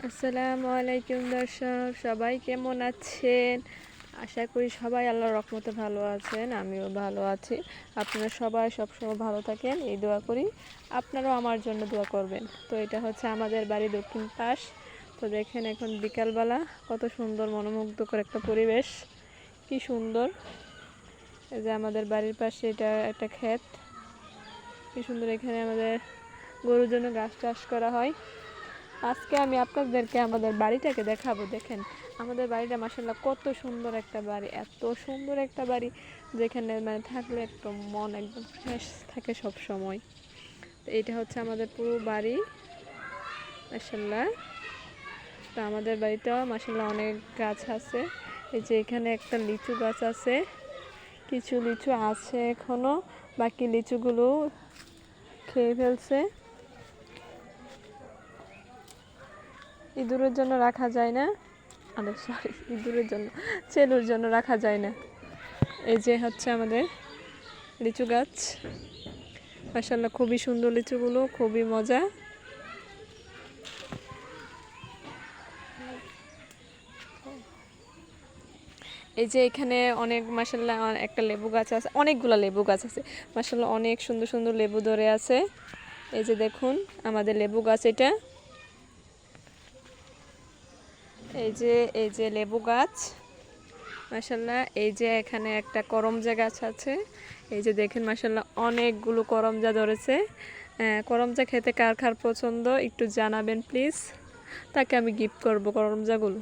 আসসালামু আলাইকুম দর্শক, সবাই কেমন আছেন? আশা করি সবাই আল্লাহর রহমতে ভালো আছেন। আমিও ভালো আছি। আপনারা সবাই সবসময় ভালো থাকেন এই দোয়া করি। আপনারাও আমার জন্য দোয়া করবেন। তো এটা হচ্ছে আমাদের বাড়ি দক্ষিণ পাশ। তো দেখেন এখন বিকালবেলা কত সুন্দর মনোমুগ্ধকর একটা পরিবেশ, কি সুন্দর। এই যে আমাদের বাড়ির পাশে এটা একটা ক্ষেত, কি সুন্দর। এখানে আমাদের গরুর জন্য ঘাস চাষ করা হয়। আজকে আমি আপনাদেরকে আমাদের বাড়িটাকে দেখাবো। দেখেন আমাদের বাড়িটা মাশাআল্লাহ কত সুন্দর একটা বাড়ি, এত সুন্দর একটা বাড়ি যেখানে থাকলে একটু মন একদম ফ্রেশ থাকে সব সময়। তো এটা হচ্ছে আমাদের পুরো বাড়ি মাশাআল্লাহ। তো আমাদের বাড়িতেও মাশাআল্লাহ অনেক গাছ আছে। এই যে এখানে একটা লিচু গাছ আছে, কিছু লিচু আছে এখনো, বাকি লিচুগুলো খেয়ে ফেলছে। ইঁদুরের জন্য রাখা যায় না, সরি, ইঁদুরের জন্য, চেলুর জন্য রাখা যায় না। এই যে হচ্ছে আমাদের লিচু গাছ, মাশাআল্লাহ খুবই সুন্দর লিচুগুলো, খুবই মজা। এই যে এখানে অনেক মাশাআল্লাহ একটা লেবু গাছ আছে, অনেকগুলো লেবু গাছ আছে মাশাআল্লাহ, অনেক সুন্দর সুন্দর লেবু ধরে আছে। এই যে দেখুন আমাদের লেবু গাছ, এটা এই যে লেবু গাছ মাশাআল্লাহ। এই যে এখানে একটা করমজা গাছ আছে, এই যে দেখেন মাশাআল্লাহ অনেকগুলো করমজা ধরেছে। করমজা খেতে কার কার পছন্দ একটু জানাবেন প্লিজ, তাকে আমি গিফট করব করমজাগুলো।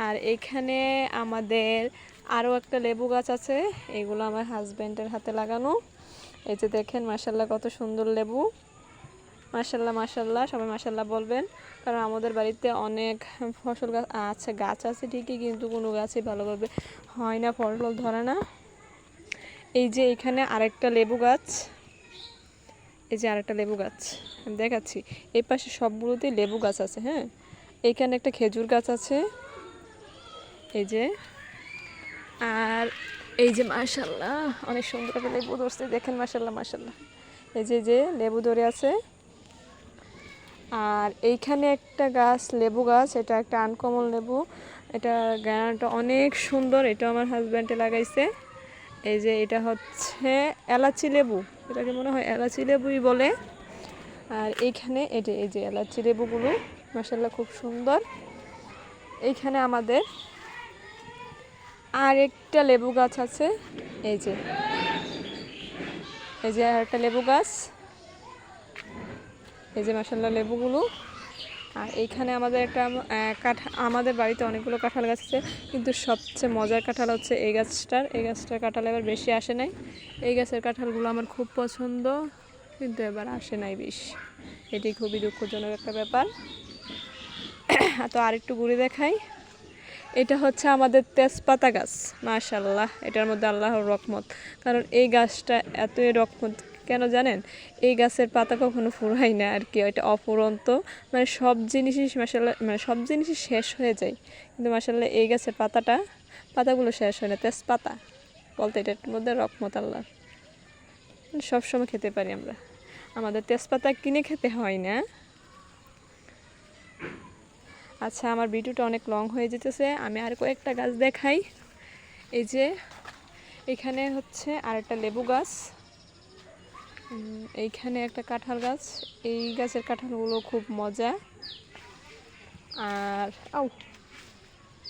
আর এখানে আমাদের আরও একটা লেবু গাছ আছে, এগুলো আমার হাজব্যান্ডের হাতে লাগানো। এই যে দেখেন মাশাআল্লাহ কত সুন্দর লেবু, মাশাআল্লাহ মাশাআল্লাহ, সবাই মাশাআল্লাহ বলবেন। কারণ আমাদের বাড়িতে অনেক ফসল গাছ আছে ঠিকই, কিন্তু কোনো গাছই ভালোভাবে হয় না, ফল ধরে না। এই যে এখানে আরেকটা লেবু গাছ, এই যে আরেকটা লেবু গাছ আমি দেখাচ্ছি। এই পাশে সবগুলোতেই লেবু গাছ আছে। হ্যাঁ, এখানে একটা খেজুর গাছ আছে, এই যে। আর এই যে মাশাআল্লাহ অনেক সুন্দর একটা লেবু ধরছে, দেখেন মাশাআল্লাহ মাশাআল্লাহ, এই যে লেবু ধরে আছে। আর এইখানে একটা গাছ, লেবু গাছ, এটা একটা আনকমন লেবু, এটা গাছটা অনেক সুন্দর, এটা আমার হাজব্যান্ডে লাগাইছে। এই যে এটা হচ্ছে এলাচি লেবু, এটাকে মনে হয় এলাচি লেবুই বলে। আর এইখানে এই যে এলাচি লেবুগুলো মাশাআল্লাহ খুব সুন্দর। এইখানে আমাদের আর একটা লেবু গাছ আছে, এই যে আর একটা লেবু গাছ, এই যে মাশাআল্লাহ লেবুগুলো। আর এইখানে আমাদের একটা আমাদের বাড়িতে অনেকগুলো কাঁঠাল গাছ আছে, কিন্তু সবচেয়ে মজার কাঁঠাল হচ্ছে এই গাছটার কাঁঠাল এবার বেশি আসে নাই। এই গাছের কাঁঠালগুলো আমার খুব পছন্দ, কিন্তু এবার আসে নাই বেশি, এটি খুবই দুঃখজনক একটা ব্যাপার। তো আরেকটু ঘুরে দেখাই। এটা হচ্ছে আমাদের তেজপাতা গাছ, মাশাআল্লাহ এটার মধ্যে আল্লাহর রহমত। কারণ এই গাছটা এতই রহমত কেন জানেন, এই গাছের পাতা কখনো ফুরায় না আর কি, এটা অফুরন্ত, মানে সব জিনিসই মাশাআল্লাহ, মানে সব জিনিসই শেষ হয়ে যায়, কিন্তু মাশাআল্লাহ এই গাছের পাতাগুলো শেষ হয় না। তেজপাতা বলতে এটার মধ্যে রহমত আল্লাহ, সবসময় খেতে পারি আমরা, আমাদের তেজপাতা কিনে খেতে হয় না। আচ্ছা, আমার ভিডিওটা অনেক লং হয়ে যেতেছে, আমি আর কয়েকটা গাছ দেখাই। এই যে এখানে হচ্ছে আর একটা লেবু গাছ, এইখানে একটা কাঁঠাল গাছ, এই গাছের কাঁঠালগুলো খুব মজা। আর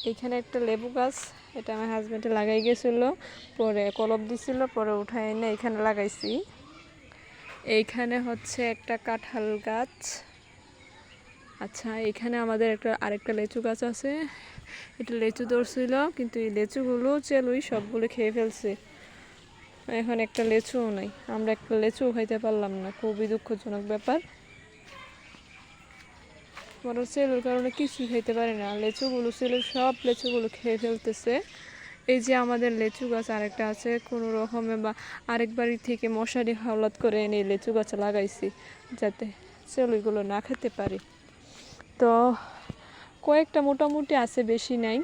এইখানে একটা লেবু গাছ, এটা আমার হাজব্যান্ডে লাগাই গেছিলো, পরে কলপ দিছিল, পরে উঠায় এনে এখানে লাগাইছি। এইখানে হচ্ছে একটা কাঁঠাল গাছ। আচ্ছা, এখানে আমাদের আরেকটা লিচু গাছ আছে, এটা লিচু ধরছিল, কিন্তু এই লিচুগুলো চেলুই সবগুলো খেয়ে ফেলছে, এখন একটা লিচুও নাই, আমরা একটা লিচুও খাইতে পারলাম না, খুবই দুঃখজনক ব্যাপার। বড় চেলুর কারণে কিছুই খাইতে পারে না, সব লিচুগুলো খেয়ে ফেলতেছে। এই যে আমাদের লিচু গাছ আরেকটা আছে, কোনো রকমে বা আরেক বাড়ি থেকে মশারি হাওলাত করে এনে লিচু গাছ লাগাইছি, যাতে চেলুইগুলো না খেতে পারে। তো কয়েকটা মোটামুটি আছে, বেশি নাই।